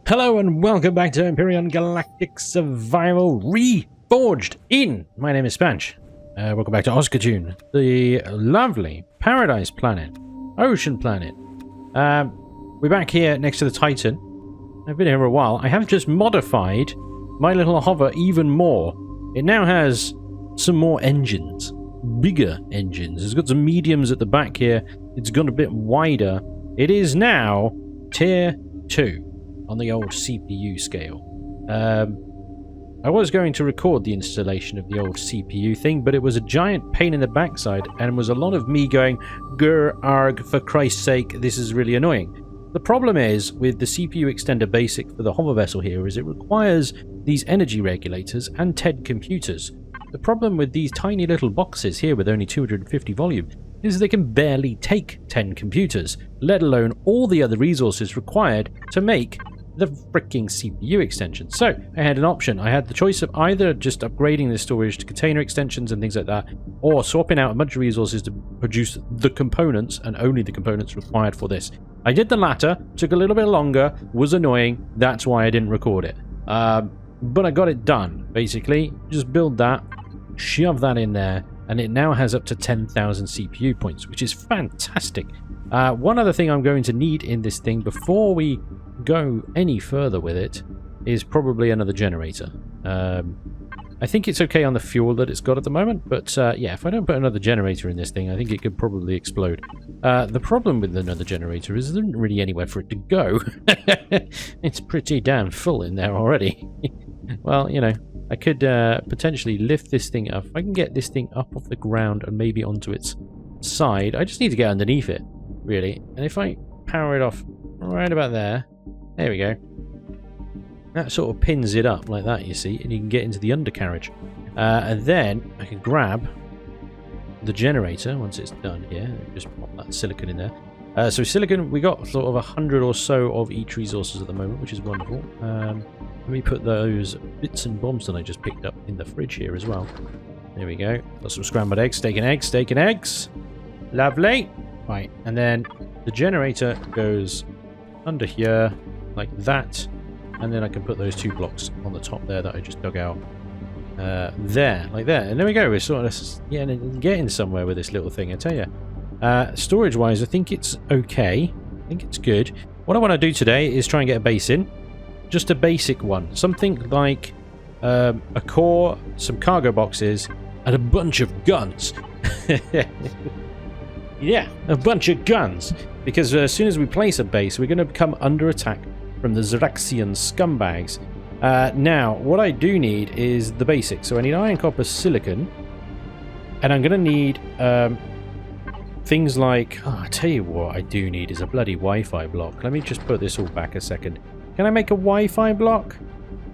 Hello and welcome back to Empyrion Galactic Survival Reforged in. My name is Spanj. Welcome back to Oscartoon, the lovely paradise planet, ocean planet. We're back here next to the Titan. I've been here for a while. I have just modified my little hover even more. It now has some more engines, bigger engines. It's got some mediums at the back here. It's gone a bit wider. It is now tier 2. On the old CPU scale. I was going to record the installation of the old CPU thing, but it was a giant pain in the backside and was a lot of me going, grr, arg, for Christ's sake, this is really annoying. The problem is, with the CPU extender basic for the hover vessel here, is it requires these energy regulators and TED computers. The problem with these tiny little boxes here with only 250 volume is they can barely take 10 computers, let alone all the other resources required to make the freaking CPU extension. So I had an option. I had the choice of either just upgrading the storage to container extensions and things like that, or swapping out a bunch of resources to produce the components and only the components required for this. I did the latter, took a little bit longer, was annoying, that's why I didn't record it. But I got it done, basically. Just build that, shove that in there, and it now has up to 10,000 CPU points, which is fantastic. One other thing I'm going to need in this thing before we go any further with it is probably another generator. I think it's okay on the fuel that it's got at the moment, but yeah, if I don't put another generator in this thing, I think it could probably explode. The problem with another generator is there isn't really anywhere for it to go. It's pretty damn full in there already. Well, you know, I could potentially lift this thing up. If I can get this thing up off the ground and maybe onto its side, I just need to get underneath it, really. And if I power it off right about there, there we go. That sort of pins it up like that, you see, and you can get into the undercarriage. And then I can grab the generator once it's done here. Just pop that silicon in there. So silicon, we got sort of 100 or so of each resources at the moment, which is wonderful. Let me put those bits and bombs that I just picked up in the fridge here as well. There we go. Got some scrambled eggs, steak and eggs, steak and eggs. Lovely. Right, and then the generator goes under here like that, and then I can put those 2 blocks on the top there that I just dug out. There, like there, and there we go. We're sort of getting somewhere with this little thing, I tell you. Storage wise, I think it's okay. I think it's good. What I want to do today is try and get a base in. Just a basic one. Something like a core, some cargo boxes, and a bunch of guns. Yeah, a bunch of guns. Because as soon as we place a base, we're going to come under attack from the Xeraxian scumbags. Now, what I do need is the basics. So I need iron, copper, silicon. And I'm going to need things like... Oh, I tell you what I do need is a bloody Wi-Fi block. Let me just put this all back a second. Can I make a Wi-Fi block?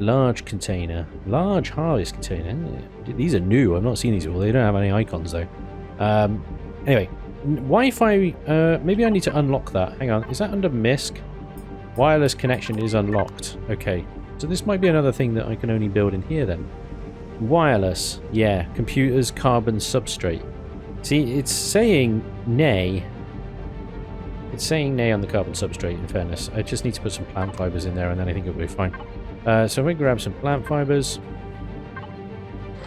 Large container. Large harvest container. These are new. I've not seen these before. They don't have any icons, though. Anyway. Wi-Fi, maybe I need to unlock that. Hang on, is that under MISC? Wireless connection is unlocked. Okay, so this might be another thing that I can only build in here then. Wireless, yeah, computers, carbon substrate. See, it's saying nay. It's saying nay on the carbon substrate, in fairness. I just need to put some plant fibers in there and then I think it'll be fine. So we grab some plant fibers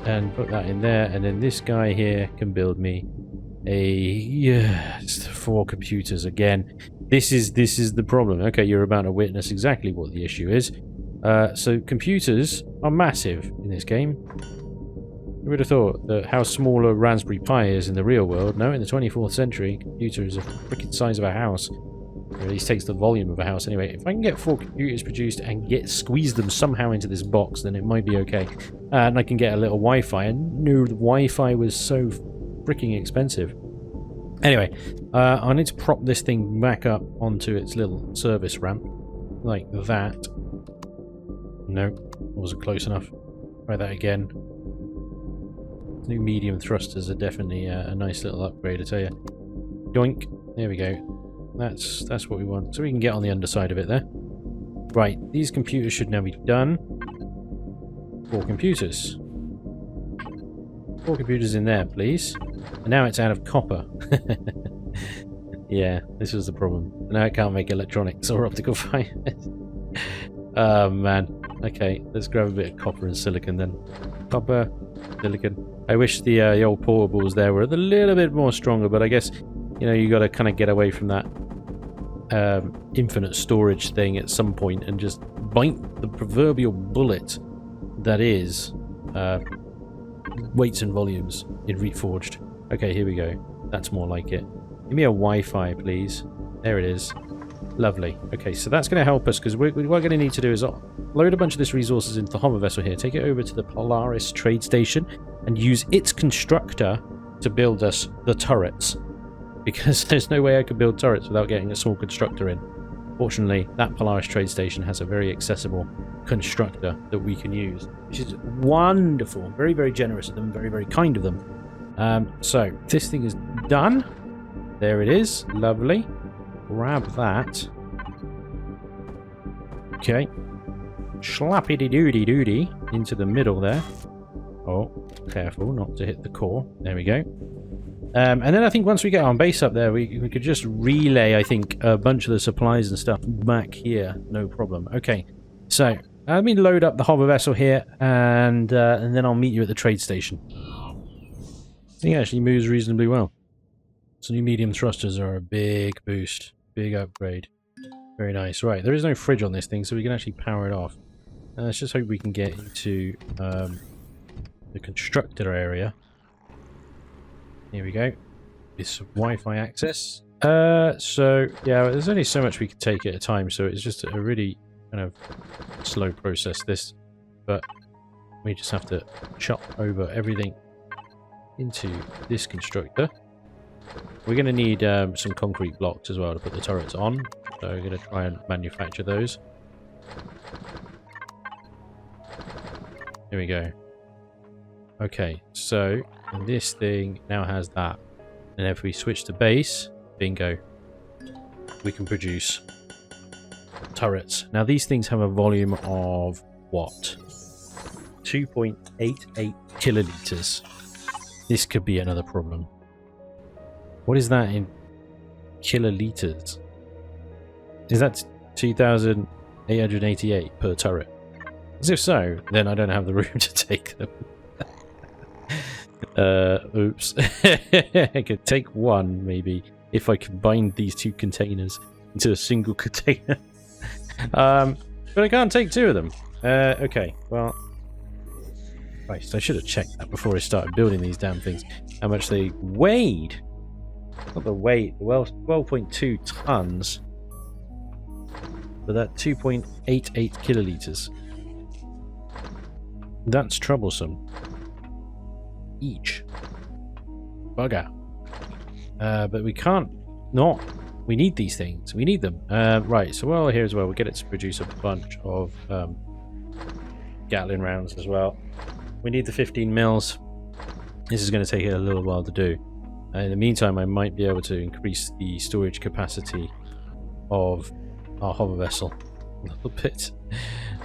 and put that in there, and then this guy here can build me it's 4 computers again. This is the problem. Okay, you're about to witness exactly what the issue is. So computers are massive in this game. Who would have thought that how small a Raspberry Pi is in the real world? No, in the 24th century, a computer is a freaking size of a house. Or at least takes the volume of a house. Anyway, if I can get 4 computers produced and squeeze them somehow into this box, then it might be okay. And I can get a little Wi-Fi. And no, the Wi-Fi was so freaking expensive. Anyway, I need to prop this thing back up onto its little service ramp. Like that. No, wasn't close enough. Try that again. New medium thrusters are definitely a nice little upgrade, I tell you. Doink. There we go. That's what we want. So we can get on the underside of it there. Right, these computers should now be done. 4 computers. 4 computers in there, please. And now it's out of copper. Yeah, this was the problem. Now I can't make electronics or optical fibers. Oh, man. Okay, let's grab a bit of copper and silicon then. Copper, silicon. I wish the old portables there were a little bit more stronger, but I guess, you know, you got to kind of get away from that infinite storage thing at some point and just bite the proverbial bullet that is weights and volumes in Reforged. Okay, here we go. That's more like it. Give me a Wi-Fi, please. There it is. Lovely. Okay, so that's going to help us, because what we're going to need to do is load a bunch of this resources into the hover vessel here, take it over to the Polaris trade station, and use its constructor to build us the turrets. Because there's no way I could build turrets without getting a small constructor in. Fortunately, that Polaris trade station has a very accessible constructor that we can use, which is wonderful. Very, very generous of them. Very, very kind of them. So, this thing is done. There it is. Lovely. Grab that. Okay. Slappity-doody-doody into the middle there. Oh, careful not to hit the core. There we go. And then I think once we get our base up there, we could just relay, I think, a bunch of the supplies and stuff back here. No problem. Okay. So, let me load up the hover vessel here, and then I'll meet you at the trade station. I think it actually moves reasonably well. So new medium thrusters are a big boost. Big upgrade. Very nice. Right, there is no fridge on this thing, so we can actually power it off. Let's just hope we can get into the constructor area. Here we go. It's Wi-Fi access. So, yeah, there's only so much we can take at a time, so it's just a really kind of slow process, this. But we just have to chop over everything into this constructor. We're going to need some concrete blocks as well to put the turrets on, so we're going to try and manufacture those. Here we go. Okay, so this thing now has that. And if we switch to base, bingo, we can produce turrets. Now these things have a volume of what? 2.88 kiloliters. This could be another problem. What is that in kiloliters? Is that 2,888 per turret? As if so, then I don't have the room to take them. Oops. I could take one, maybe, if I combined these two containers into a single container. But I can't take two of them. Okay, well... Christ, I should have checked that before I started building these damn things. How much they weighed. Not the weight, well, 12.2 tons. But that 2.88 kiloliters. That's troublesome. Each. Bugger. But we can't not. We need these things. We need them. Right, so while we're here as well, we'll get it to produce a bunch of Gatling rounds as well. We need the 15 mils. This is going to take a little while to do. In the meantime, I might be able to increase the storage capacity of our hover vessel a little bit.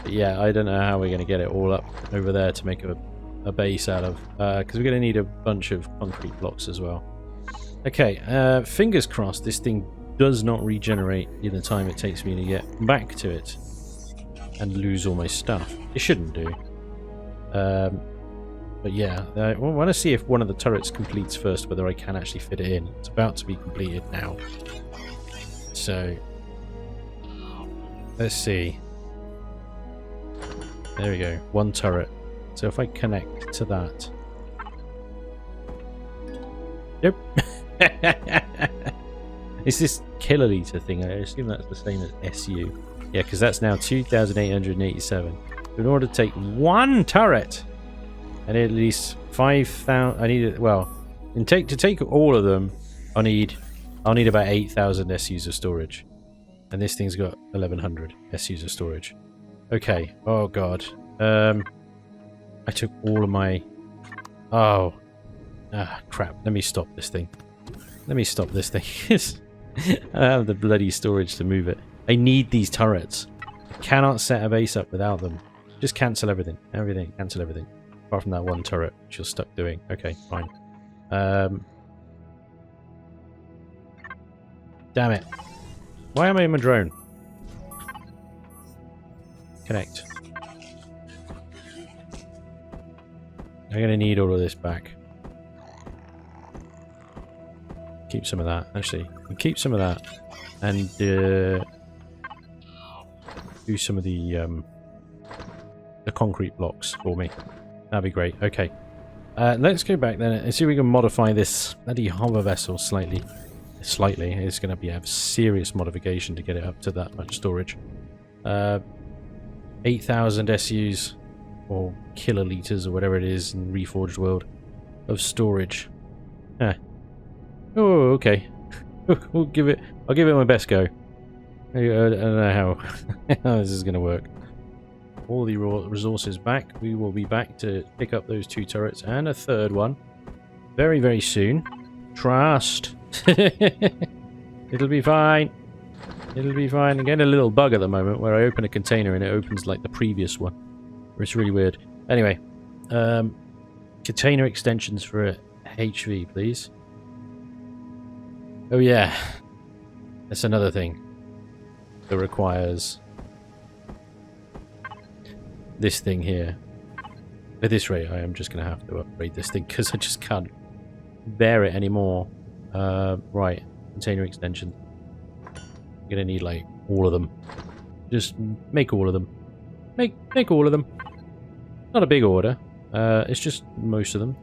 But yeah, I don't know how we're going to get it all up over there to make a base out of, because we're going to need a bunch of concrete blocks as well. Okay, fingers crossed this thing does not regenerate in the time it takes me to get back to it and lose all my stuff. It shouldn't do. But yeah, I want to see if one of the turrets completes first, whether I can actually fit it in. It's about to be completed now. So, let's see. There we go, one turret. So if I connect to that... Nope. It's this kiloliter thing. I assume that's the same as SU. Yeah, because that's now 2,887. In order to take one turret... I need at least 5,000. I need it. Well, to take all of them, I'll need about 8,000 SUs of storage, and this thing's got 1,100 SUs of storage. Okay. Oh god. I took all of my. Oh. Ah, crap. Let me stop this thing. Let me stop this thing. I have the bloody storage to move it. I need these turrets. I cannot set a base up without them. Just cancel everything. Everything. Cancel everything. Apart from that one turret, which you're stuck doing. Okay, fine. Damn it. Why am I in my drone? Connect. I'm going to need all of this back. Keep some of that. Actually, keep some of that. And do some of the concrete blocks for me. That'd be great. Okay. Let's go back then and see if we can modify this bloody hover vessel slightly. Slightly. It's going to be a serious modification to get it up to that much storage. 8,000 SUs or kiloliters or whatever it is in Reforged world of storage. Oh, okay. I'll give it my best go. I don't know how this is going to work. All the resources back. We will be back to pick up those 2 turrets and a 3rd one very, very soon. Trust. It'll be fine. It'll be fine. I'm getting a little bug at the moment where I open a container and it opens like the previous one. It's really weird. Anyway, container extensions for HV, please. Oh yeah, that's another thing that requires this thing here. At this rate, I am just going to have to upgrade this thing because I just can't bear it anymore. Right, container extension. I'm going to need like all of them. Just make all of them. Make all of them. Not a big order. It's just most of them.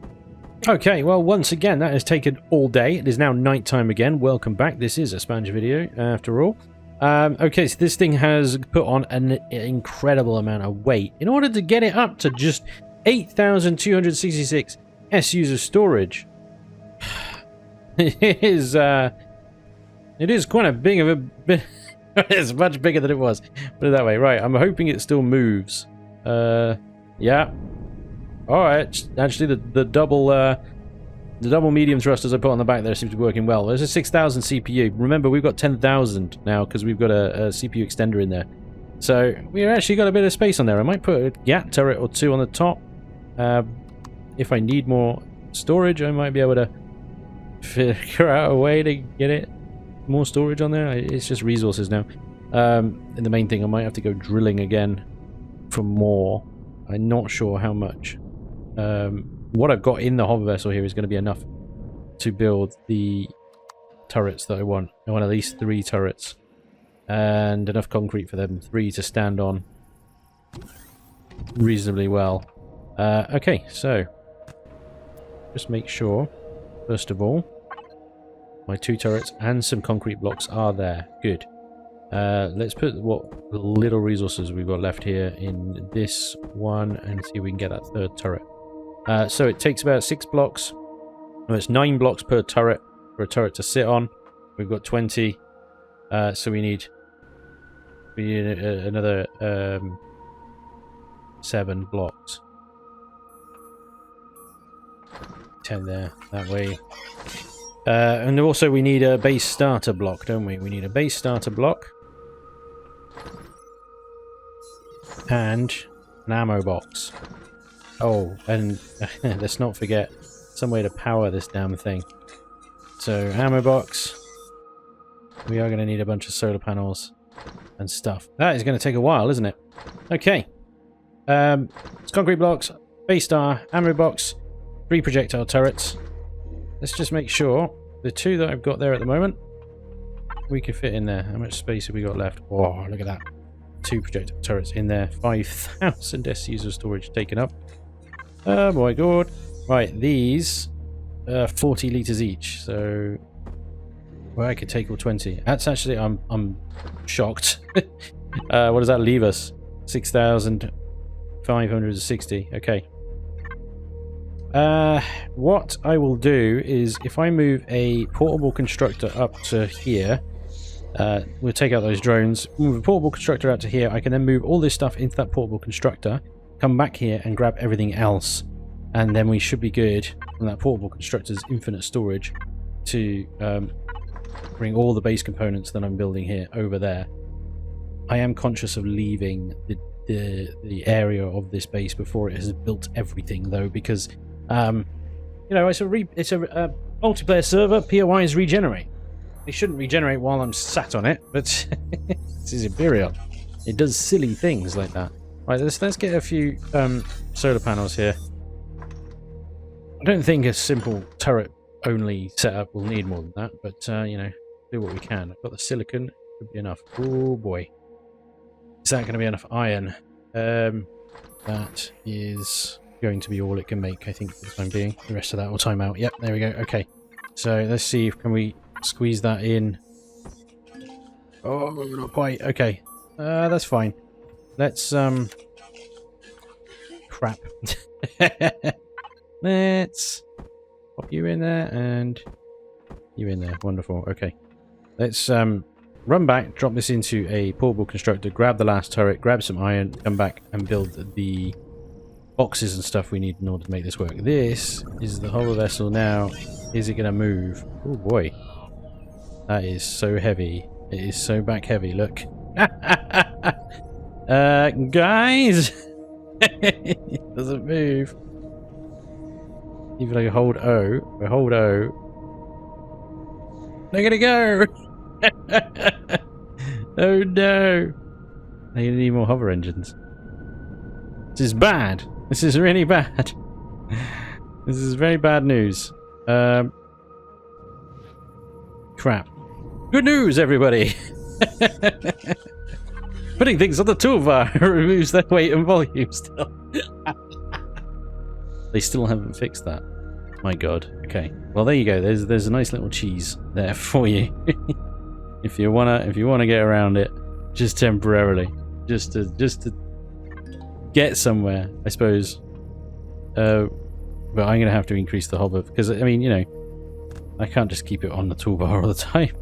Okay, well, once again, that has taken all day. It is now nighttime again. Welcome back. This is a Spanj video, after all. Okay, so this thing has put on an incredible amount of weight. In order to get it up to just 8,266 SUs of storage, it is quite a big of a bit. It's much bigger than it was. Put it that way. Right, I'm hoping it still moves. Yeah. Alright, actually the double medium thrusters I put on the back there seem to be working well. There's a 6,000 CPU. Remember, we've got 10,000 now because we've got a CPU extender in there. So we've actually got a bit of space on there. I might put a gap turret or 2 on the top. If I need more storage, I might be able to figure out a way to get it more storage on there. It's just resources now. And the main thing, I might have to go drilling again for more. I'm not sure how much. What I've got in the hover vessel here is going to be enough to build the turrets that I want. I want at least 3 turrets and enough concrete for them 3 to stand on reasonably well. Okay, so just make sure, first of all, my 2 turrets and some concrete blocks are there. Good. Let's put what little resources we've got left here in this one and see if we can get that 3rd turret. So it takes about 6 blocks. No, it's 9 blocks per turret for a turret to sit on. We've got 20. So we need another 7 blocks. 10 there, that way. And also we need a base starter block, don't we? We need a base starter block. And an ammo box. Oh, and let's not forget some way to power this damn thing. So, ammo box. We are going to need a bunch of solar panels and stuff. That is going to take a while, isn't it? Okay. It's concrete blocks, base star, ammo box, 3 projectile turrets. Let's just make sure the 2 that I've got there at the moment, we can fit in there. How much space have we got left? Oh, look at that. 2 projectile turrets in there. 5,000 SUs of storage taken up. Oh my god. Right, these 40 liters each. So, well, I could take all 20. That's actually, I'm shocked. What does that leave us? 6,560. Okay. What I will do is, if I move a portable constructor up to here, we'll take out those drones, move a portable constructor out to here, I can then move all this stuff into that portable constructor, come back here and grab everything else, and then we should be good from that portable constructor's infinite storage to bring all the base components that I'm building here over there. I am conscious of leaving the area of this base before it has built everything, though, because you know, it's a multiplayer server. POIs regenerate. They shouldn't regenerate while I'm sat on it, but this is Empyrion. It does silly things like that. Right, let's get a few solar panels here. I don't think a simple turret only setup will need more than that, but you know, do what we can. I've got the silicon, could be enough. Oh boy. Is that going to be enough iron? That is going to be all it can make, I think, for the time being. The rest of that will time out. Yep, there we go. Okay. So let's see if can we squeeze that in. Oh, not quite. Okay. That's fine. Let's crap. Let's pop you in there and you in there. Wonderful. Okay. Let's run back, drop this into a portable constructor, grab the last turret, grab some iron, come back and build the boxes and stuff we need in order to make this work. This is the hover vessel now. Is it going to move? Oh boy. That is so heavy. It is so back heavy. Look. Guys! It doesn't move. Even if I hold O, I hold O. Look at it go! Oh no! I need more hover engines. This is bad. This is really bad. This is very bad news. Crap. Good news, everybody! Putting things on the toolbar removes their weight and volume still. They still haven't fixed that. My god. Okay. Well, there you go. There's a nice little cheese there for you. if you wanna get around it, just temporarily, just to get somewhere, I suppose. But I'm gonna have to increase the hover because I mean, you know, I can't just keep it on the toolbar all the time.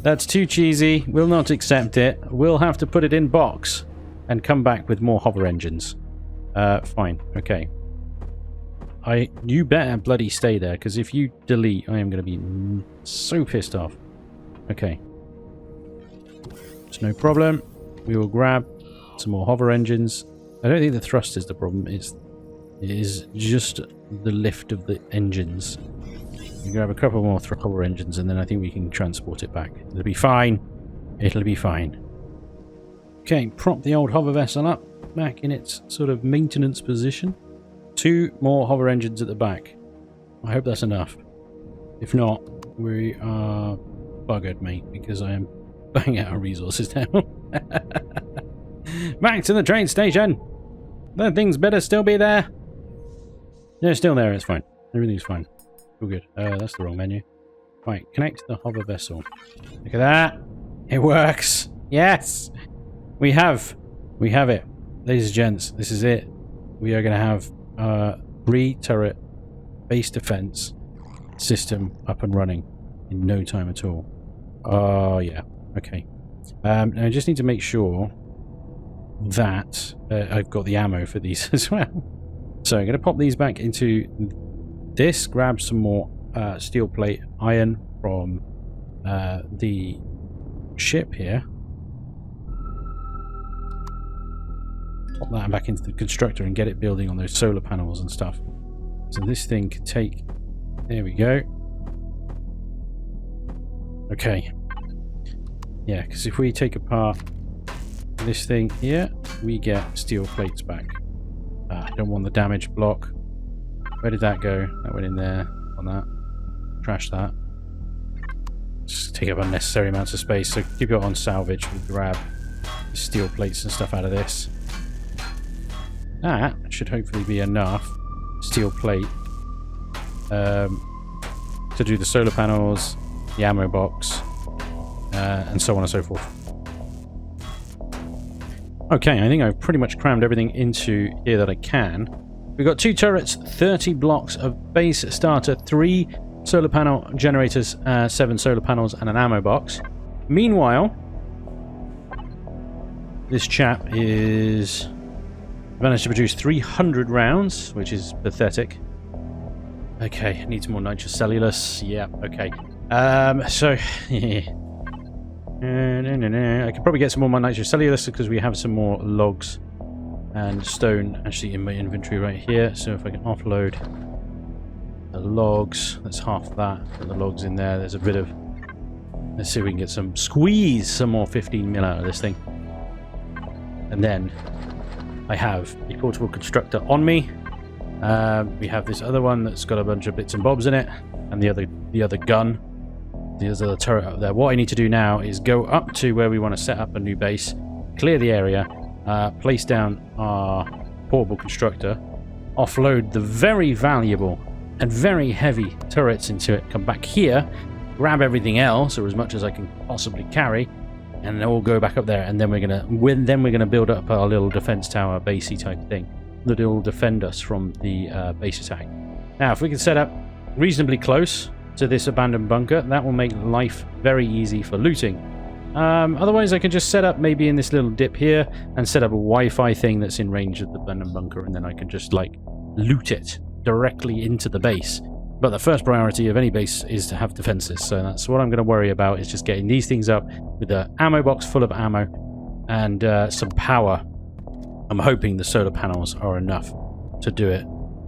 That's too cheesy. We'll not accept it. We'll have to put it in box and come back with more hover engines. Fine. Okay. You better bloody stay there, because if you delete, I am going to be so pissed off. Okay. It's no problem. We will grab some more hover engines. I don't think the thrust is the problem. It is just the lift of the engines. We grab a couple more hover engines, and then I think we can transport it back. It'll be fine. It'll be fine. Okay, prop the old hover vessel up, back in its sort of maintenance position. 2 more hover engines at the back. I hope that's enough. If not, we are buggered, mate, because I am banging out our resources now. Back to the train station! That thing's better still be there. They're still there, it's fine. Everything's fine. All good. That's the wrong menu. Right, connect the hover vessel. Look at that! It works! Yes! We have it. Ladies and gents, this is it. We are going to have 3-turret base defense system up and running in no time at all. Oh, yeah. Okay. Now I just need to make sure that I've got the ammo for these as well. So I'm going to pop these back into this, grab some more steel plate iron from the ship here. Pop that back into the constructor and get it building on those solar panels and stuff. So this thing can take... There we go. Okay. Yeah, because if we take apart this thing here, we get steel plates back. I don't want the damage block. Where did that go? That went in there on that. Trash that. Just take up unnecessary amounts of space. So keep it on salvage. We'll grab the steel plates and stuff out of this. That should hopefully be enough steel plate to do the solar panels, the ammo box, and so on and so forth. Okay, I think I've pretty much crammed everything into here that I can. We've got 2 turrets, 30 blocks of base starter, 3 solar panel generators, 7 solar panels, and an ammo box. Meanwhile, this chap is managed to produce 300 rounds, which is pathetic. Okay, needs more nitrocellulose. Yeah, okay. So, I could probably get some more nitrocellulose because we have some more logs and stone actually in my inventory right here. So if I can offload the logs, that's half that. Put the logs in there. There's a bit of... Let's see if we can get some... Squeeze some more 15 mil out of this thing. And then I have a portable constructor on me. We have this other one that's got a bunch of bits and bobs in it, and the other gun, the other turret up there. What I need to do now is go up to where we want to set up a new base, clear the area, place down our portable constructor, offload the very valuable and very heavy turrets into it, come back here, grab everything else, or as much as I can possibly carry, and then we'll go back up there, and then we're gonna build up our little defense tower, basey type thing that will defend us from the base attack. Now, if we can set up reasonably close to this abandoned bunker, that will make life very easy for looting. Otherwise, I can just set up maybe in this little dip here and set up a Wi-Fi thing that's in range of the abandoned bunker, and then I can just like loot it directly into the base. But the first priority of any base is to have defenses, so that's what I'm going to worry about, is just getting these things up with an ammo box full of ammo and some power. I'm hoping the solar panels are enough to do it.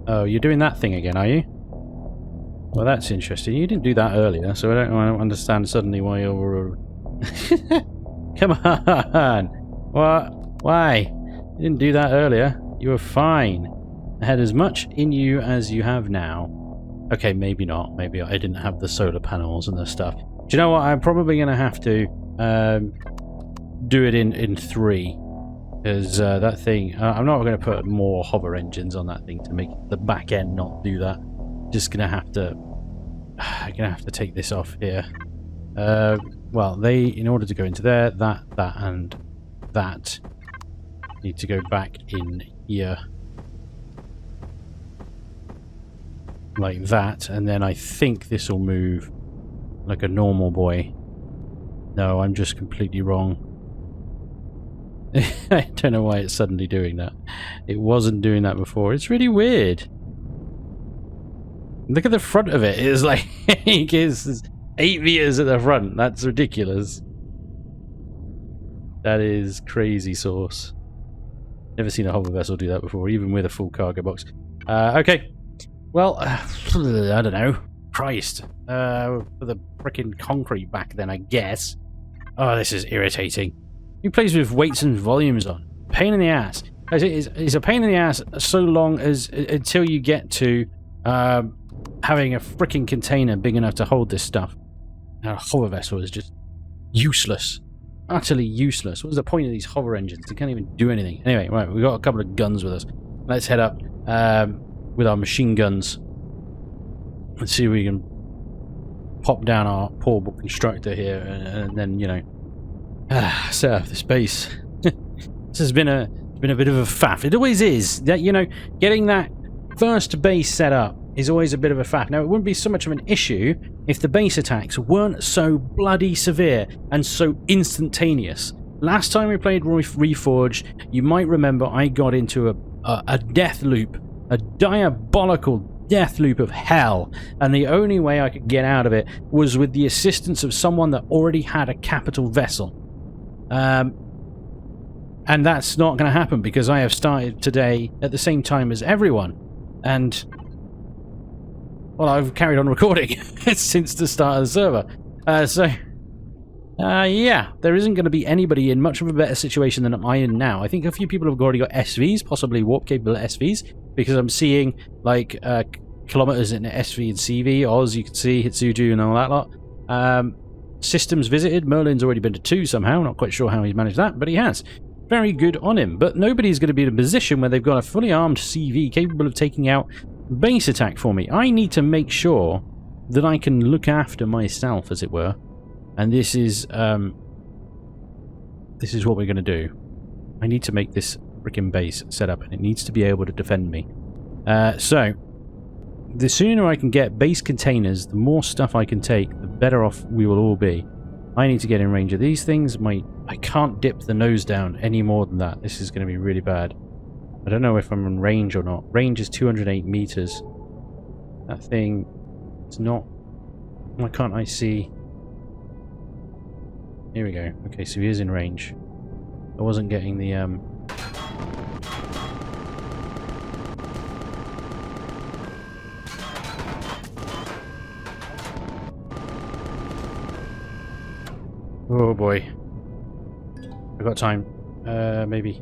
Oh, you're doing that thing again, are you? Well, that's interesting. You didn't do that earlier, so I don't understand suddenly why you're... Come on! What? Why? You didn't do that earlier. You were fine. I had as much in you as you have now. Okay, maybe not. Maybe I didn't have the solar panels and the stuff. Do you know what? I'm probably going to have to do it in 3. Because that thing... I'm not going to put more hover engines on that thing to make the back end not do that. Just going to have to... I'm going to have to take this off here. Well, they, in order to go into there, that, and that need to go back in here. Like that, and then I think this will move like a normal boy. No, I'm just completely wrong. I don't know why it's suddenly doing that. It wasn't doing that before. It's really weird. Look at the front of it. It's like it's 8 meters at the front. That's ridiculous. That is crazy sauce. Never seen a hover vessel do that before, even with a full cargo box. Okay. Well, I don't know. Christ. For the frickin' concrete back then, I guess. Oh, this is irritating. Who plays with weights and volumes on? Pain in the ass. It's a pain in the ass so long as until you get to having a frickin' container big enough to hold this stuff. Now, a hover vessel is just useless. Utterly useless. What's the point of these hover engines? They can't even do anything. Anyway, right, we've got a couple of guns with us. Let's head up with our machine guns. Let's see if we can pop down our portable constructor here and then, you know, set up this base. This has been a bit of a faff. It always is. That, you know, getting that first base set up is always a bit of a faff. Now, it wouldn't be so much of an issue if the base attacks weren't so bloody severe and so instantaneous. Last time we played Reforged, you might remember I got into a death loop, a diabolical death loop of hell, and the only way I could get out of it was with the assistance of someone that already had a capital vessel. And that's not going to happen because I have started today at the same time as everyone. And, well, I've carried on recording since the start of the server. Yeah, there isn't going to be anybody in much of a better situation than I'm in now. I think a few people have already got SVs, possibly warp-capable SVs, because I'm seeing, like, kilometers in SV and CV, Oz, you can see, Hitsuju and all that lot. Systems visited, Merlin's already been to 2 somehow, not quite sure how he's managed that, but he has. Very good on him, but nobody's going to be in a position where they've got a fully armed CV capable of taking out base attack for me. I need to make sure that I can look after myself, as it were, and this is what we're going to do. I need to make this freaking base set up, and it needs to be able to defend me. So, the sooner I can get base containers, the more stuff I can take, the better off we will all be. I need to get in range of these things. I can't dip the nose down any more than that. This is going to be really bad. I don't know if I'm in range or not. Range is 208 meters. That thing is not... Why can't I see? Here we go. Okay, so he is in range. I wasn't getting the... Oh boy. I've got time. Maybe.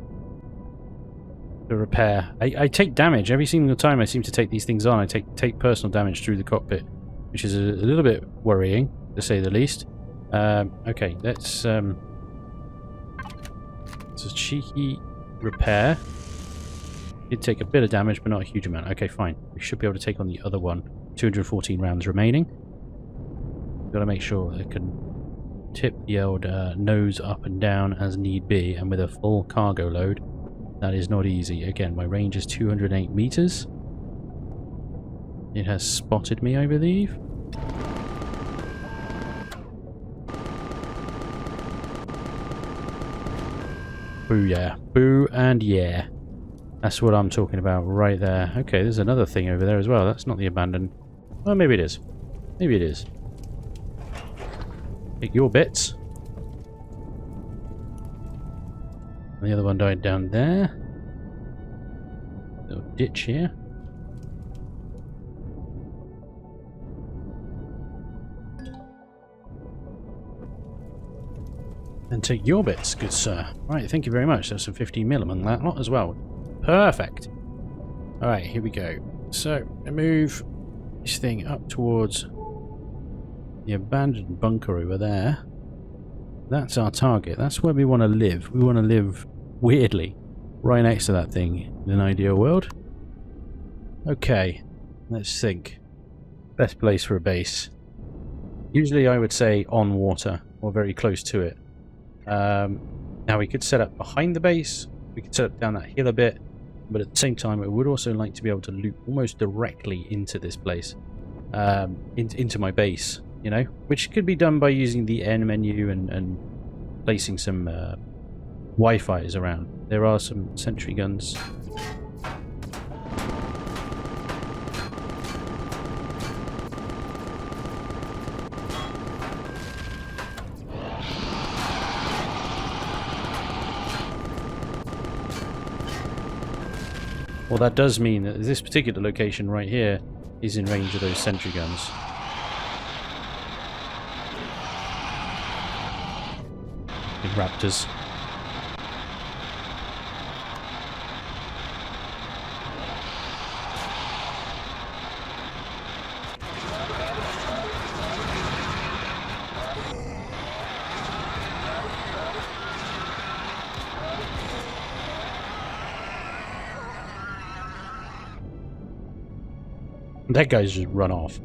to repair. I take damage every single time I seem to take these things on. I take personal damage through the cockpit, which is a little bit worrying, to say the least. Okay, let's a cheeky repair. Did take a bit of damage, but not a huge amount. Okay, fine. We should be able to take on the other one. 214 rounds remaining. Got to make sure I can tip the old nose up and down as need be, and with a full cargo load, that is not easy. Again, my range is 208 meters. It has spotted me, I believe. Boo yeah. Boo and yeah. That's what I'm talking about right there. Okay, there's another thing over there as well. That's not the abandoned. Well, maybe it is. Maybe it is. Take your bits. And the other one died down there. Little ditch here. And take your bits, good sir. Right, thank you very much. There's some 15mm among that lot as well. Perfect. Alright, here we go. So, I move this thing up towards the abandoned bunker over there. That's our target. That's where we want to live. We want to live weirdly right next to that thing in an ideal world. Okay, let's think. Best place for a base. Usually I would say on water or very close to it. Now we could set up behind the base. We could set up down that hill a bit. But at the same time, I would also like to be able to loop almost directly into this place. Into my base, you know? Which could be done by using the N menu and placing some Wi-Fi's around. There are some sentry guns. Well, that does mean that this particular location right here is in range of those sentry guns. Big raptors. That guy's just run off.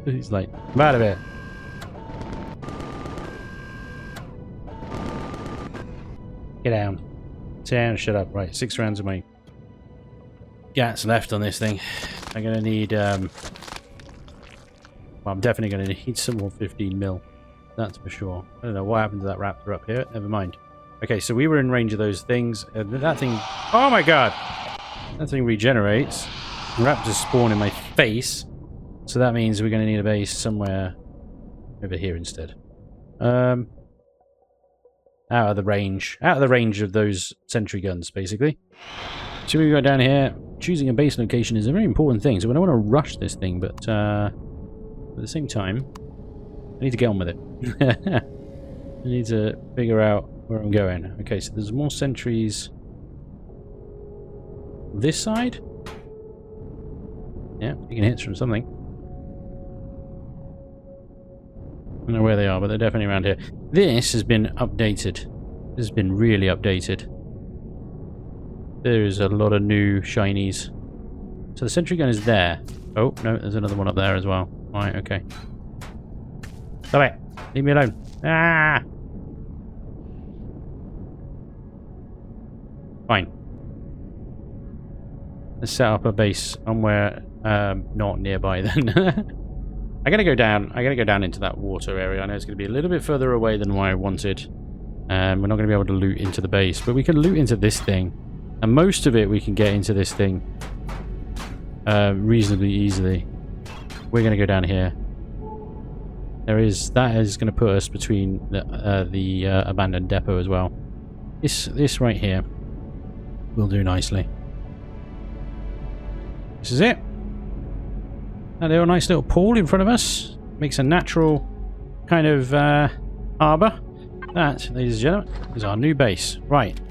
He's like, I'm out of here. Get down. Sit down and shut up. Right, 6 rounds of my gas left on this thing. I'm gonna need well, I'm definitely gonna need some more 15mm. That's for sure. I don't know what happened to that raptor up here. Never mind. Okay, so we were in range of those things. That thing, oh my god! That thing regenerates. Raptors spawn in my face, so that means we're going to need a base somewhere over here instead. Out of the range of those sentry guns, basically. So we go down here. Choosing a base location is a very important thing. So I don't want to rush this thing, but at the same time, I need to get on with it. I need to figure out where I'm going. Okay, so there's more sentries this side. Yeah, taking hits from something. I don't know where they are, but they're definitely around here. This has been updated. This has been really updated. There's a lot of new shinies. So the sentry gun is there. Oh, no, there's another one up there as well. Alright, okay. Stop it! Leave me alone. Ah! Fine. Let's set up a base somewhere not nearby then. I gotta go down into that water area. I know it's gonna be a little bit further away than what I wanted. We're not gonna be able to loot into the base, but we can loot into this thing. And most of it we can get into this thing reasonably easily. We're gonna go down here. That is gonna put us between the abandoned depot as well. This right here will do nicely. This is it. A little nice little pool in front of us. Makes a natural kind of harbour. That, ladies and gentlemen, is our new base. Right.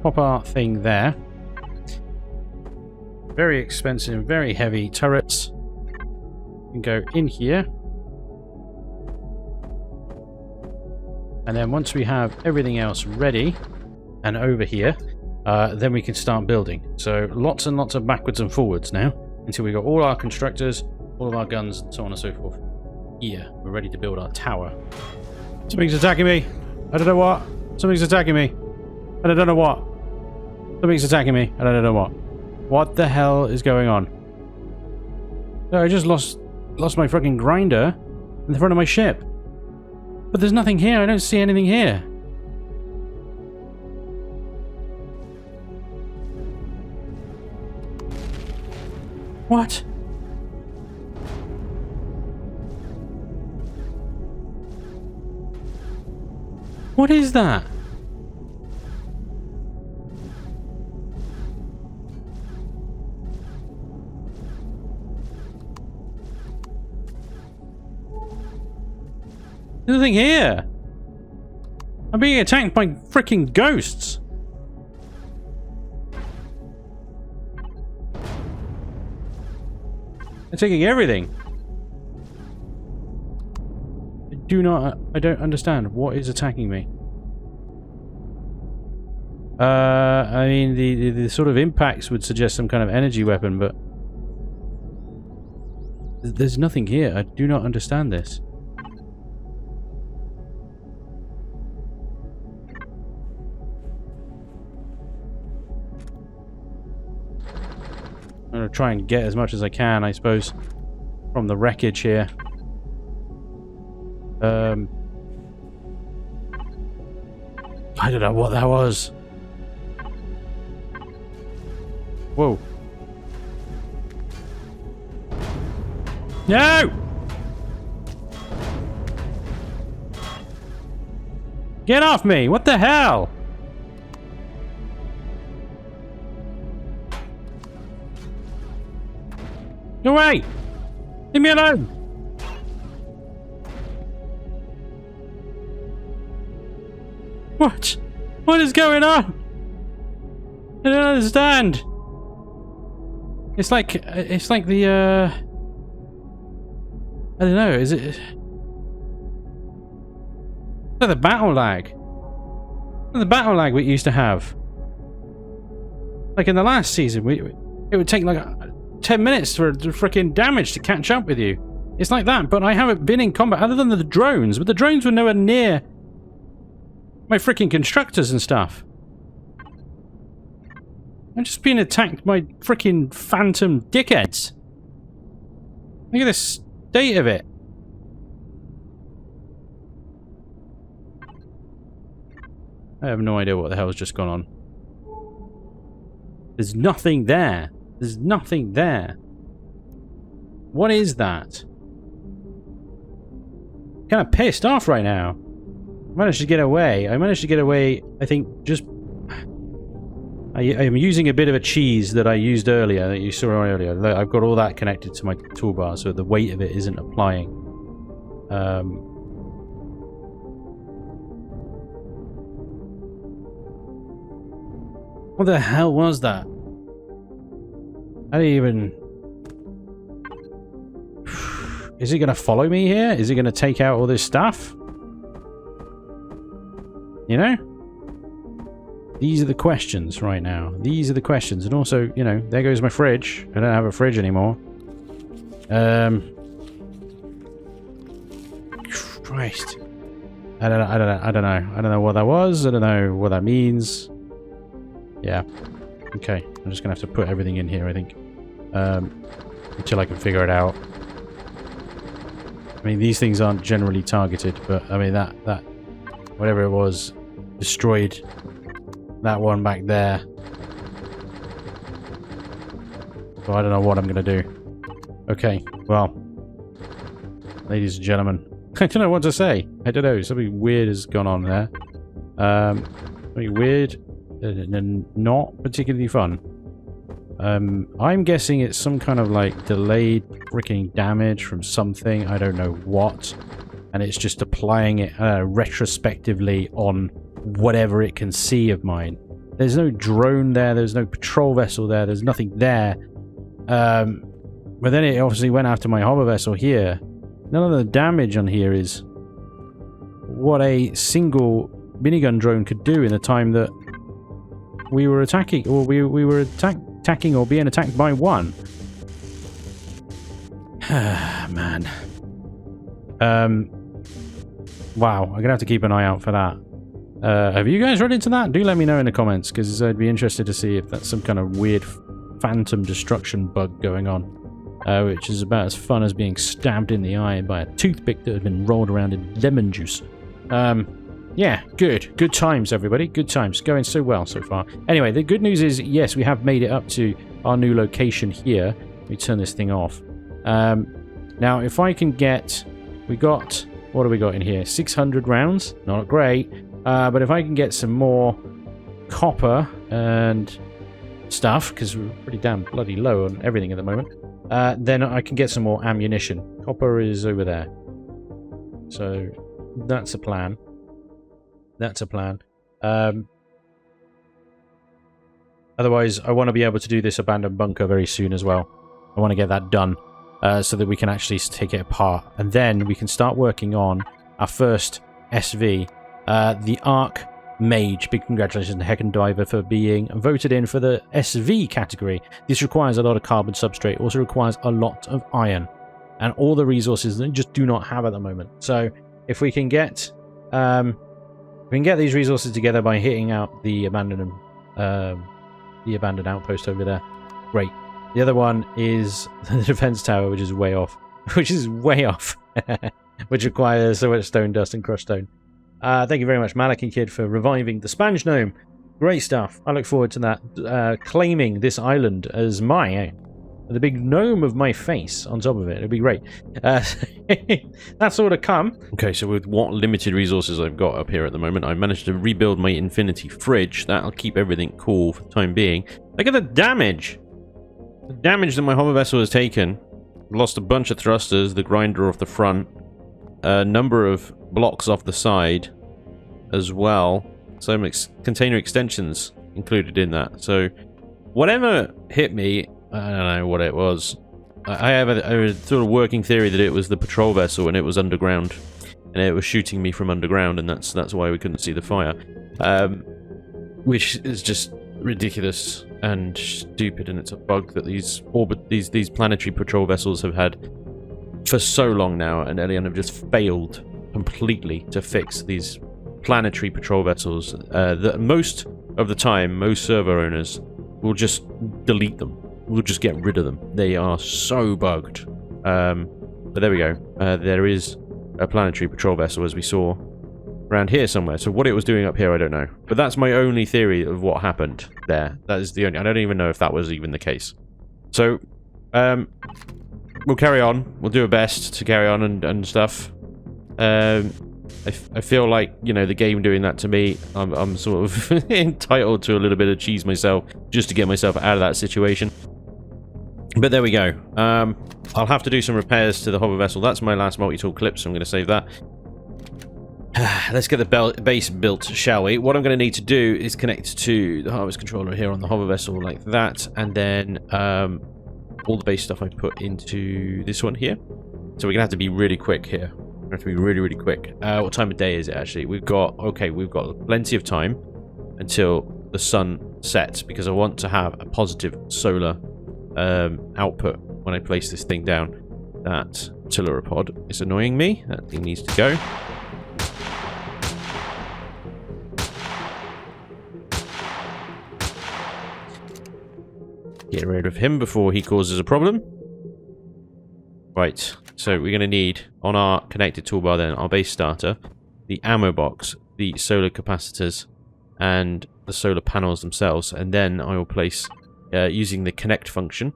pop our thing there. Very expensive, very heavy turrets. We can go in here. And then once we have everything else ready and over here, then we can start building. So lots and lots of backwards and forwards now until we got all our constructors, all of our guns, and so on and so forth. Here, we're ready to build our tower. Something's attacking me. I don't know what. Something's attacking me. And I don't know what. Something's attacking me. And I don't know what. What the hell is going on? No, I just lost my fucking grinder in the front of my ship. But there's nothing here. I don't see anything here. What? What is that? There's nothing here. I'm being attacked by freaking ghosts. They're taking everything. I don't understand. What is attacking me? I mean, the sort of impacts would suggest some kind of energy weapon, but there's nothing here. I do not understand this. I'm going to try and get as much as I can, I suppose, from the wreckage here. I don't know what that was. Whoa. No! Get off me! What the hell? Go away! Leave me alone! What? What is going on? I don't understand. It's like the I don't know, is it like the battle lag? The battle lag we used to have. Like in the last season, it would take like 10 minutes for freaking damage to catch up with you. It's like that, but I haven't been in combat other than the drones, but the drones were nowhere near my freaking constructors and stuff. I'm just being attacked by freaking phantom dickheads. Look at the state of it. I have no idea what the hell has just gone on. There's nothing there. There's nothing there. What is that? I'm kind of pissed off right now. I managed to get away. I think, just... I'm using a bit of a cheese that I used earlier, that you saw earlier. I've got all that connected to my toolbar, so the weight of it isn't applying. What the hell was that? I didn't even... Is it going to follow me here? Is it going to take out all this stuff? You know? These are the questions right now. These are the questions. And also, you know, there goes my fridge. I don't have a fridge anymore. Christ. I don't know what that was. I don't know what that means. Yeah. Okay. I'm just gonna have to put everything in here, I think. Until I can figure it out. I mean, these things aren't generally targeted, but I mean that whatever it was destroyed that one back there. So I don't know what I'm gonna do. Okay, well, ladies and gentlemen, I don't know what to say. I don't know. Something weird has gone on there. Something weird and not particularly fun. I'm guessing it's some kind of like delayed freaking damage from something. I don't know what. And it's just applying it retrospectively on whatever it can see of mine. There's no drone there. There's no patrol vessel there. There's nothing there. But then it obviously went after my hover vessel here. None of the damage on here is what a single minigun drone could do in the time that we were attacking, or we were attacking or being attacked by one. Man. Wow, I'm gonna have to keep an eye out for that. Have you guys run into that? Do let me know in the comments, because I'd be interested to see if that's some kind of weird phantom destruction bug going on, which is about as fun as being stabbed in the eye by a toothpick that had been rolled around in lemon juice. Yeah, good times, everybody. Good times. Going so well so far. Anyway, the good news is, yes, we have made it up to our new location here. Let me turn this thing off. Now, if I can get... What do we got in here? 600 rounds. Not great. But if I can get some more copper and stuff, because we're pretty damn bloody low on everything at the moment, then I can get some more ammunition. Copper is over there. So, that's a plan. That's a plan. Otherwise, I want to be able to do this abandoned bunker very soon as well. I want to get that done so that we can actually take it apart. And then we can start working on our first SV, the Arc Mage. Big congratulations to Heck and Diver for being voted in for the SV category. This requires a lot of carbon substrate. Also requires a lot of iron. And all the resources that we just do not have at the moment. So, if we can get... we can get these resources together by hitting out the abandoned outpost over there. Great. The other one is the defense tower, which is way off. Which requires so much stone dust and crushed stone. Thank you very much, Malachi Kid, for reviving the Spanj gnome. Great stuff. I look forward to that. Claiming this island as mine. The big gnome of my face on top of it. It'd be great. That's all to come. Okay, so with what limited resources I've got up here at the moment, I managed to rebuild my infinity fridge. That'll keep everything cool for the time being. Look at the damage! The damage that my hover vessel has taken. Lost a bunch of thrusters, the grinder off the front, a number of blocks off the side as well. Some container extensions included in that. So whatever hit me, I don't know what it was. I have a sort of working theory that it was the patrol vessel and it was underground. And it was shooting me from underground, and that's why we couldn't see the fire. Which is just ridiculous and stupid, and it's a bug that these planetary patrol vessels have had for so long now, and Elian have just failed completely to fix these planetary patrol vessels. That most of the time, most server owners will just delete them. We'll just get rid of them. They are so bugged. But there we go. There is a planetary patrol vessel, as we saw, around here somewhere. So what it was doing up here, I don't know. But that's my only theory of what happened there. That is the only... I don't even know if that was even the case. So, we'll carry on. We'll do our best to carry on and stuff. I feel like, you know, the game doing that to me, I'm sort of entitled to a little bit of cheese myself, just to get myself out of that situation. But there we go. I'll have to do some repairs to the hover vessel. That's my last multi-tool clip, so I'm going to save that. Let's get the base built, shall we? What I'm going to need to do is connect to the harvest controller here on the hover vessel like that, and then all the base stuff I put into this one here. So we're going to have to be really quick here. We're going to have to be really, really quick. What time of day is it, actually? We've got plenty of time until the sun sets, because I want to have a positive solar output when I place this thing down. That tilleropod is annoying me. That thing needs to go. Get rid of him before he causes a problem. Right, so we're going to need, on our connected toolbar then, our base starter, the ammo box, the solar capacitors, and the solar panels themselves. And then I will place, using the connect function,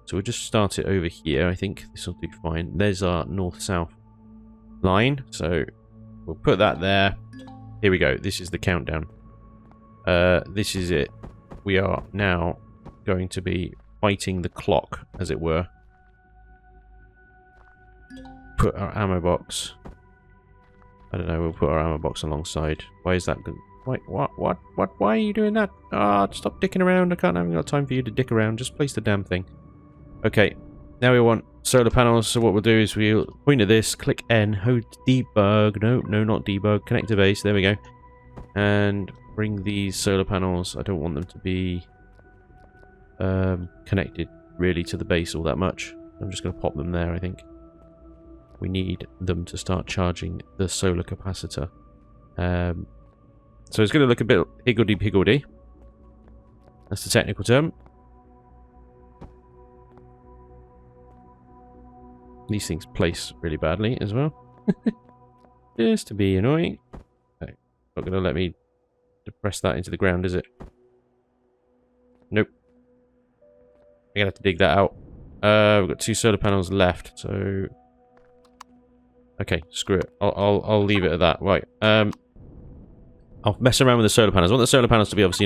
so we'll just start it over here. I think this will do fine. There's our north-south line, so we'll put that there. Here we go, this is the countdown. This is it. We are now going to be fighting the clock, as it were. Put our ammo box. I don't know, we'll put our ammo box alongside. Why is that Wait, what? Why are you doing that? Ah, stop dicking around. I haven't got time for you to dick around. Just place the damn thing. Okay, now we want solar panels. So what we'll do is we'll point at this, click N, hold debug. No, not debug. Connect to base. There we go. And bring these solar panels. I don't want them to be connected really to the base all that much. I'm just going to pop them there, I think. We need them to start charging the solar capacitor. So it's going to look a bit higgledy-piggledy. That's the technical term. These things place really badly as well. Just to be annoying. Okay. Not going to let me depress that into the ground, is it? Nope. I'm going to have to dig that out. We've got 2 solar panels left, so... Okay, screw it. I'll leave it at that. Right. I'll mess around with the solar panels. I want the solar panels to be obviously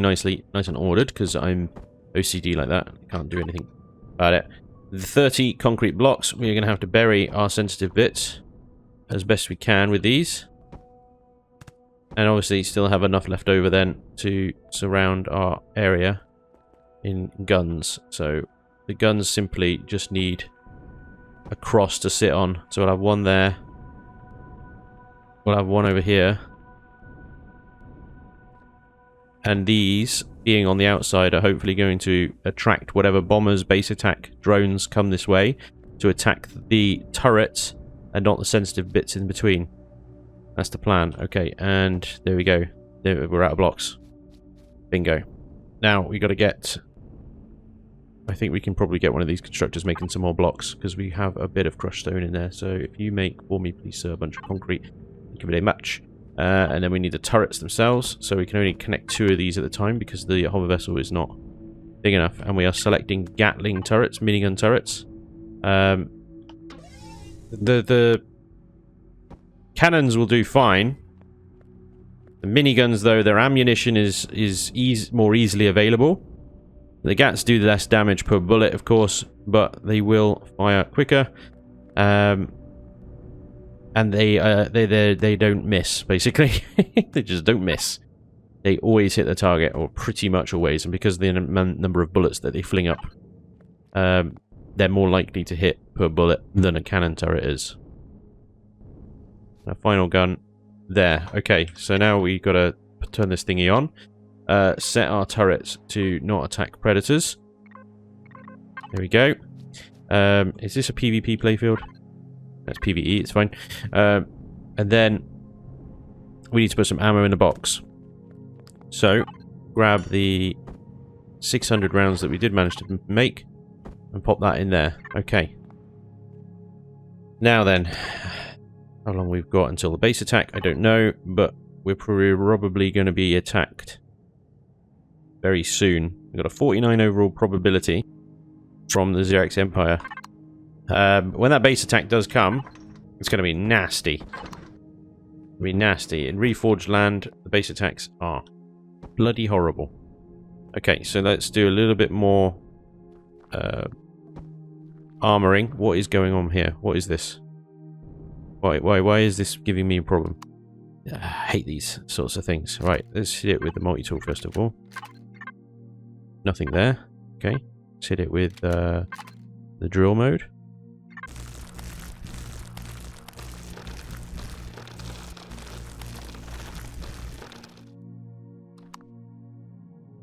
nice and ordered, because I'm OCD like that. I can't do anything about it. The 30 concrete blocks, we're going to have to bury our sensitive bits as best we can with these. And obviously still have enough left over then to surround our area in guns. So the guns simply just need a cross to sit on. So I'll have one there. We'll have one over here. And these, being on the outside, are hopefully going to attract whatever bombers, base attack, drones come this way to attack the turrets and not the sensitive bits in between. That's the plan. Okay, and there we go. We're out of blocks. Bingo. Now, we got to get... I think we can probably get one of these constructors making some more blocks, because we have a bit of crushed stone in there. So if you make for me, please, sir, a bunch of concrete, thank you very much. And then we need the turrets themselves, so we can only connect 2 of these at a time because the hover vessel is not big enough. And we are selecting Gatling turrets, minigun turrets. The cannons will do fine. The miniguns, though, their ammunition is more easily available. The Gats do less damage per bullet, of course, but they will fire quicker. And they don't miss, basically. They just don't miss. They always hit the target, or pretty much always. And because of the number of bullets that they fling up, they're more likely to hit per bullet than a cannon turret is. A final gun there. Okay, so now we've got to turn this thingy on. Set our turrets to not attack predators. There we go. Is this a PvP playfield? That's PvE, it's fine. And then we need to put some ammo in the box. So, grab the 600 rounds that we did manage to make and pop that in there. Okay. Now then, how long we've got until the base attack, I don't know, but we're probably going to be attacked very soon. We've got a 49 overall probability from the Xerox Empire. When that base attack does come, it's going to be nasty. It'll be nasty. In Reforged land, the base attacks are bloody horrible. Okay, so let's do a little bit more armoring. What is going on here? What is this? Why is this giving me a problem? I hate these sorts of things. Right, let's hit it with the multi-tool first of all. Nothing there. Okay, let's hit it with the drill mode.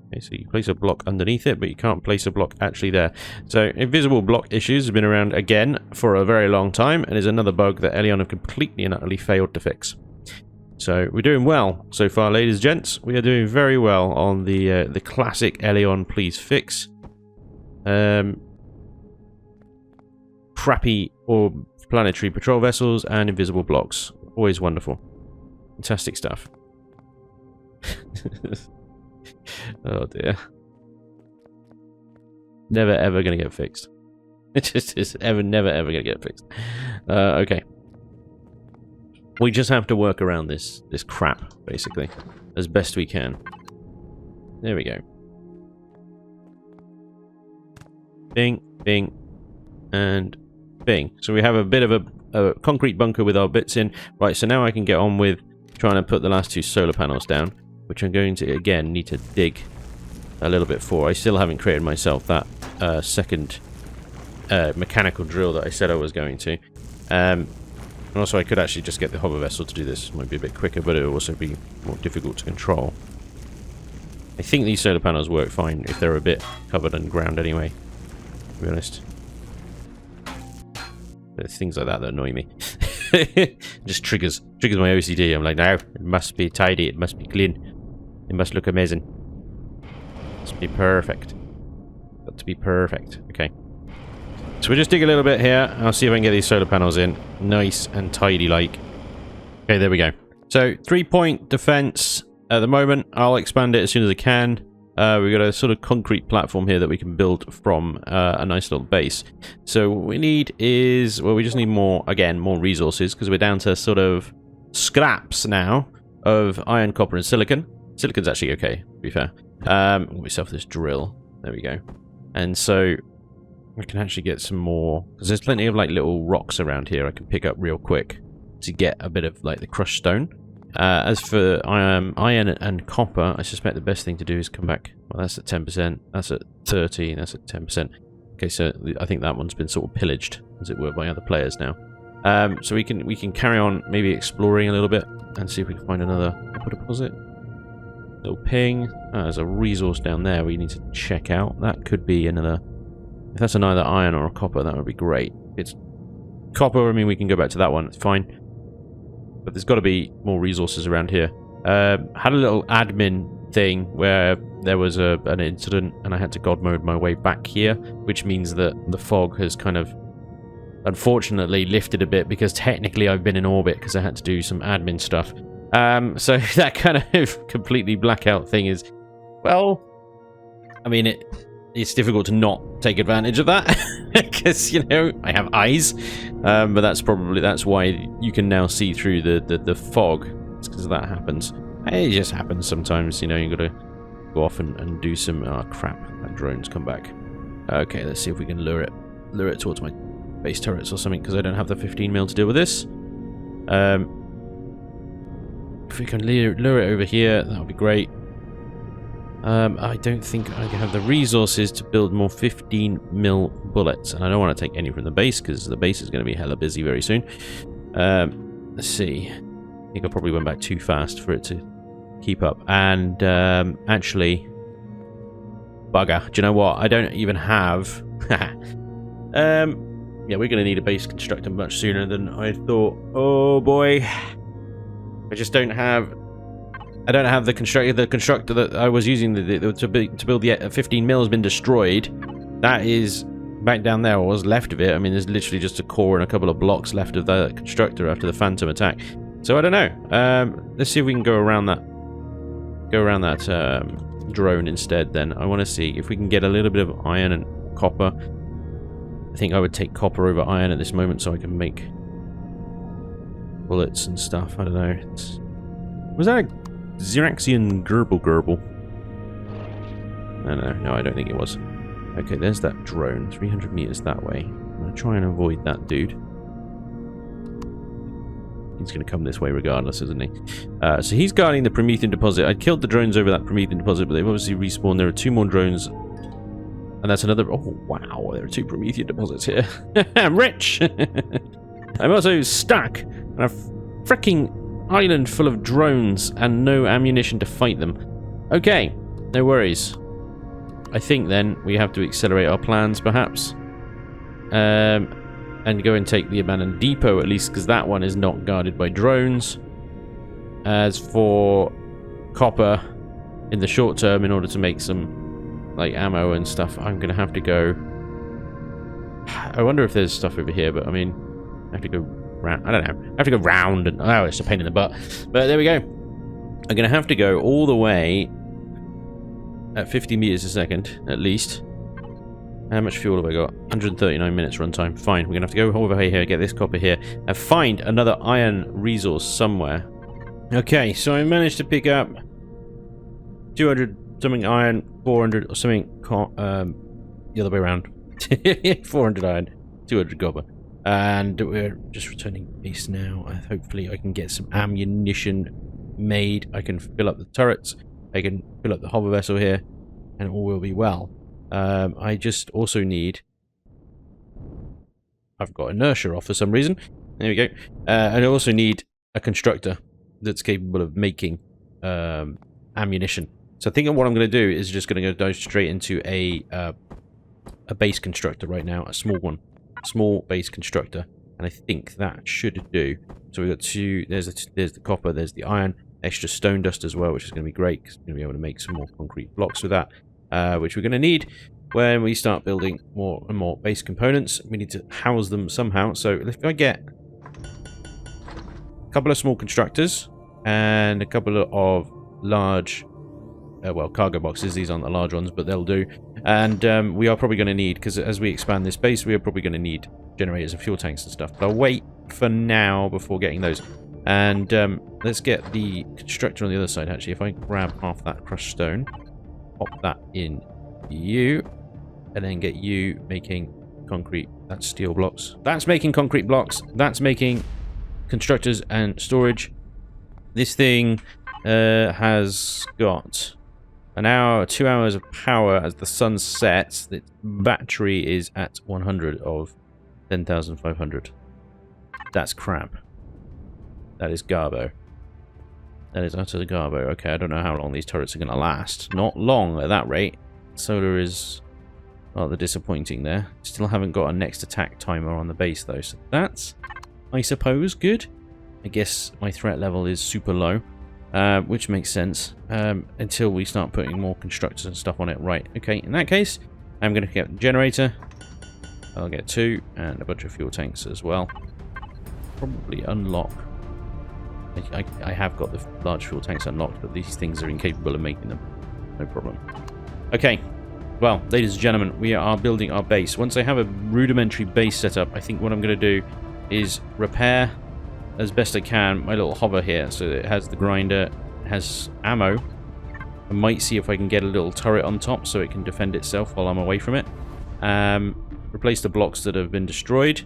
Okay, so you place a block underneath it, but you can't place a block actually there. So invisible block issues have been around again for a very long time, and is another bug that Elion have completely and utterly failed to fix. So we're doing well so far, ladies and gents. We are doing very well on the classic Elion please fix. Crappy or planetary patrol vessels and invisible blocks. Always wonderful. Fantastic stuff. Oh dear. Never ever gonna get fixed. It just is never ever gonna get fixed. Okay. We just have to work around this crap, basically, as best we can. There we go. Bing, bing, and bing. So we have a bit of a concrete bunker with our bits in. Right, so now I can get on with trying to put the last 2 solar panels down. which I'm going to, again, need to dig a little bit for. I still haven't created myself that second mechanical drill that I said I was going to. And also I could actually just get the hover vessel to do this. It might be a bit quicker, but it will also be more difficult to control. I think these solar panels work fine if they're a bit covered underground anyway, to be honest. There's things like that that annoy me. Just triggers my OCD. I'm like, no, it must be tidy, it must be clean, it must look amazing. It must be perfect. Got to be perfect. Okay. So we'll just dig a little bit here. I'll see if I can get these solar panels in. Nice and tidy like. Okay, there we go. So 3-point defense at the moment. I'll expand it as soon as I can. We've got a sort of concrete platform here that we can build from a nice little base. So what we need is, well, we just need more, again, more resources, because we're down to sort of scraps now of iron, copper, and silicon. Silicon's actually okay, to be fair. Get myself this drill. There we go. And so I can actually get some more, because there's plenty of like little rocks around here I can pick up real quick to get a bit of like the crushed stone. As for iron and copper, I suspect the best thing to do is come back. Well, that's at 10%, that's at 30, that's at 10%. Okay, so I think that one's been sort of pillaged, as it were, by other players now. So we can carry on maybe exploring a little bit and see if we can find another copper deposit. Little ping. There's a resource down there we need to check out. That could be another. If that's either iron or a copper, that would be great. If it's copper, I mean, we can go back to that one. It's fine. But there's got to be more resources around here. Had a little admin thing where there was an incident and I had to god mode my way back here, which means that the fog has kind of unfortunately lifted a bit, because technically I've been in orbit because I had to do some admin stuff. So that kind of completely blackout thing is, well, I mean, it's difficult to not take advantage of that because, you know, I have eyes, but that's why you can now see through the fog. It's because that happens. It just happens sometimes, you know. You gotta go off and do some. Oh crap! That drone's come back. Okay, let's see if we can lure it towards my base turrets or something, because I don't have the 15mm to deal with this. If we can lure it over here, that would be great. I don't think I can have the resources to build more 15mm bullets, and I don't want to take any from the base, because the base is going to be hella busy very soon. Let's see. I think I probably went back too fast for it to keep up. And actually, bugger. Do you know what? I don't even have. Yeah, we're going to need a base constructor much sooner than I thought. Oh boy, I just don't have. I don't have the constructor. The constructor that I was using to build the 15mm has been destroyed. That is back down there, or what's left of it. I mean, there's literally just a core and a couple of blocks left of the constructor after the phantom attack. So I don't know. Let's see if we can go around that. Drone instead. Then I want to see if we can get a little bit of iron and copper. I think I would take copper over iron at this moment, so I can make bullets and stuff. I don't know. Was that a Xeraxian gerbil? No, I don't think it was. Okay, there's that drone. 300 meters that way. I'm going to try and avoid that dude. He's going to come this way regardless, isn't he? So he's guarding the Promethean deposit. I killed the drones over that Promethean deposit, but they've obviously respawned. There are 2 more drones. And that's another... Oh, wow. There are 2 Promethean deposits here. I'm rich! I'm also stuck on a freaking island full of drones and no ammunition to fight them. Okay, no worries. I think then we have to accelerate our plans, perhaps. And go and take the abandoned depot, at least, because that one is not guarded by drones. As for copper, in the short term, in order to make some like ammo and stuff, I'm going to have to go... I wonder if there's stuff over here, but I mean, I have to go round. I don't know. I have to go round, and oh, it's a pain in the butt. But there we go. I'm going to have to go all the way at 50 meters a second, at least. How much fuel have I got? 139 minutes runtime. Fine. We're going to have to go over here, get this copper here, and find another iron resource somewhere. Okay, so I managed to pick up 200 something iron, 400 or something, the other way around. 400 iron, 200 copper. And we're just returning base now. Hopefully I can get some ammunition made. I can fill up the turrets. I can fill up the hover vessel here, and all will be well. I just also need... I've got inertia off for some reason. There we go. And I also need a constructor that's capable of making ammunition. So I think what I'm going to do is just going to go straight into a base constructor right now, a small one, small base constructor, and I think that should do. So we've got two. There's the copper, there's the iron, extra stone dust as well, which is going to be great because we're going to be able to make some more concrete blocks with that, which we're going to need when we start building more and more base components. We need to house them somehow. So if I get a couple of small constructors and a couple of large well, cargo boxes. These aren't the large ones, but they'll do. And we are probably going to need, because as we expand this base, we are probably going to need generators and fuel tanks and stuff. But I'll wait for now before getting those. And let's get the constructor on the other side, actually. If I grab half that crushed stone, pop that in you, and then get you making concrete. That's steel blocks. That's making concrete blocks. That's making constructors and storage. This thing has got an hour, 2 hours of power as the sun sets. The battery is at 100 of 10,500. That's crap. That is garbo. That is utter garbo. Okay, I don't know how long these turrets are going to last. Not long at that rate. Solar is rather disappointing there. Still haven't got a next attack timer on the base though, so that's, I suppose, good. I guess my threat level is super low. Which makes sense, until we start putting more constructors and stuff on it. Right, okay, in that case, I'm going to get a generator. I'll get 2, and a bunch of fuel tanks as well. Probably unlock. I have got the large fuel tanks unlocked, but these things are incapable of making them. No problem. Okay, well, ladies and gentlemen, we are building our base. Once I have a rudimentary base set up, I think what I'm going to do is repair as best I can my little hover here, so that it has the grinder, it has ammo. I might see if I can get a little turret on top so it can defend itself while I'm away from it. Replace the blocks that have been destroyed.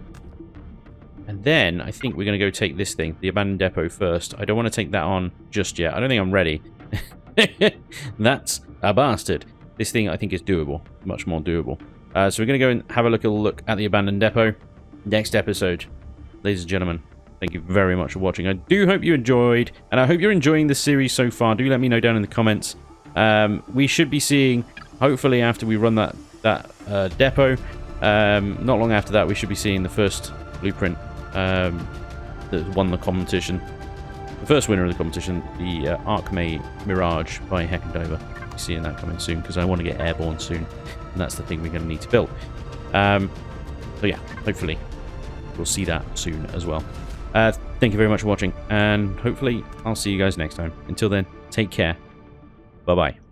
And then I think we're going to go take this thing, the abandoned depot, first. I don't want to take that on just yet. I don't think I'm ready. That's a bastard. This thing I think is doable, much more doable. So we're going to go and have a look at the abandoned depot next episode. Ladies and gentlemen, thank you very much for watching. I do hope you enjoyed, and I hope you're enjoying this series so far. Do let me know down in the comments. We should be seeing, hopefully after we run that depot, not long after that, we should be seeing the first blueprint that won the competition. The first winner of the competition, the Arc Mirage by Heck and Diver. We'll be seeing that coming soon, because I want to get airborne soon, and that's the thing we're going to need to build. So yeah, hopefully we'll see that soon as well. Thank you very much for watching, and hopefully I'll see you guys next time. Until then, take care. Bye-bye.